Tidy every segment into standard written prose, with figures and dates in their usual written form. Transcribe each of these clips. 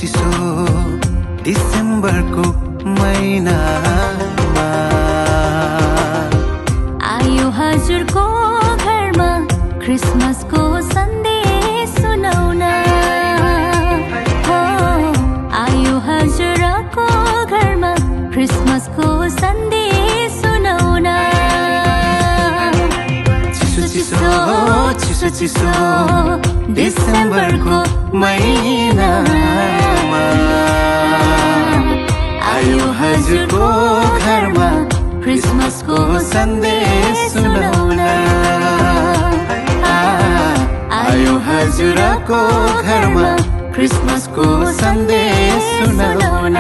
चिसो डिसेम्बरको महिनामा आयो हजुरको घरमा क्रिसमसको सन्देश सुनाउन। आयो हजुरको घरमा क्रिसमसको सन्देश सुनाउन। चिसो चिसो चिसो चिसो डिसेम्बरको महिनामा आयो हजुरको घरमा क्रिसमसको सन्देश सुनाउन। आयो हजुरको घरमा क्रिसमसको सन्देश सुनाउन।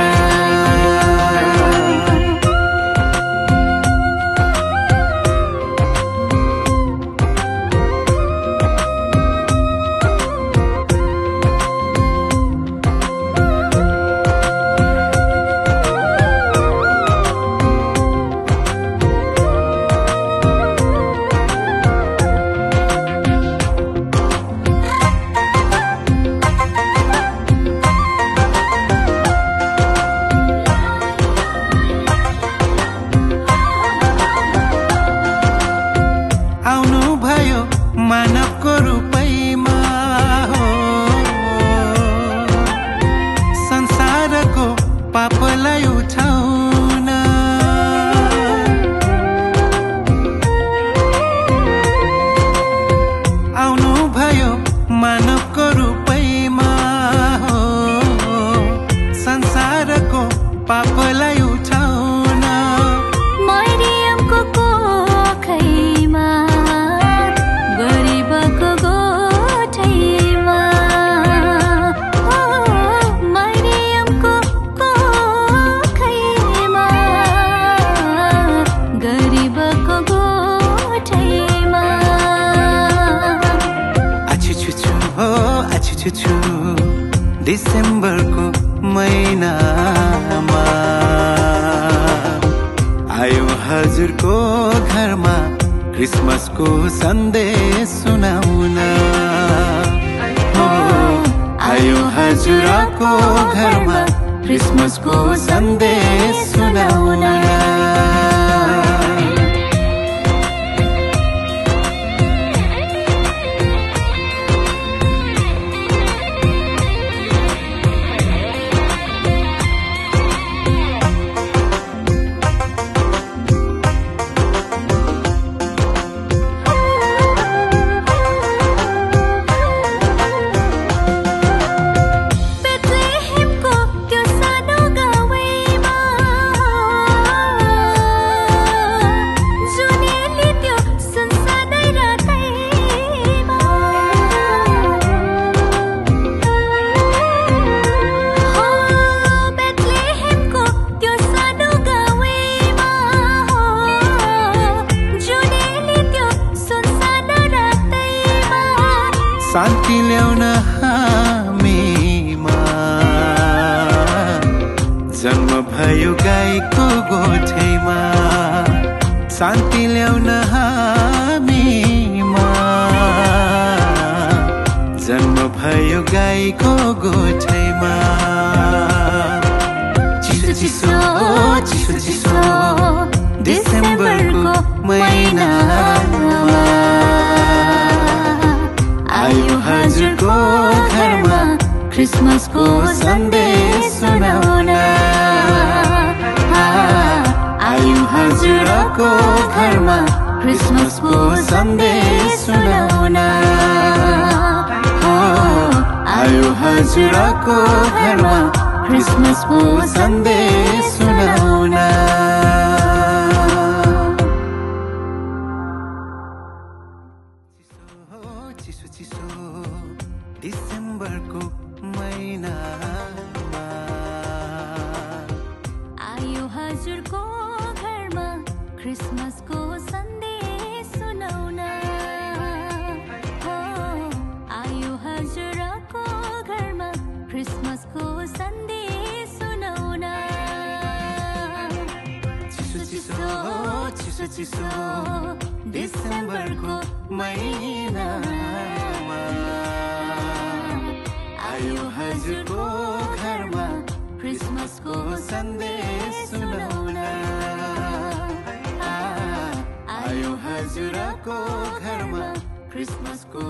मानवको रूपैमा हो संसारको पापलाई उठाउन। आउनु भयो मानवको रूपैमा हो संसारको पापलाई उठाउन। मरियमको कोखैमा गरिबको गोठैमा मरियमको कोखैमा गरिबको गोठैमा आछुछु डिसेम्बरको महिनामा आयो हजुरको घरमा क्रिसमसको सन्देश सुनाउन। आयो हजुरको घरमा क्रिसमसको सन्देश सुनाउन। शान्ति ल्याउन हामीमा जन्म भयो गाईको गोठैमा। शान्ति ल्याउन हामीमा जन्म भयो गाईको गोठैमा। चिसो चिसो चिसो चिसो डिसेम्बरको महिनामा आयो हजुरको घरमा क्रिसमसको सन्देश सुनाउन। आयो हजुरको घरमा क्रिसमसको सन्देश सुनाउन। आयो हजुरको घरमा क्रिसमसको सन्देश सुनाउन। चिसो चिसो डिसेम्बरको महिनामा आयो हजुरको घरमा क्रिसमसको सन्देश सुनाउन। आयो हजुरको घरमा क्रिसमसको सन्देश सुनाउन। चिसो चिसो चिसो चिसो डिसेम्बरको महिनामा आयो हजुरको घर हजुरको घरमा क्रिसमसको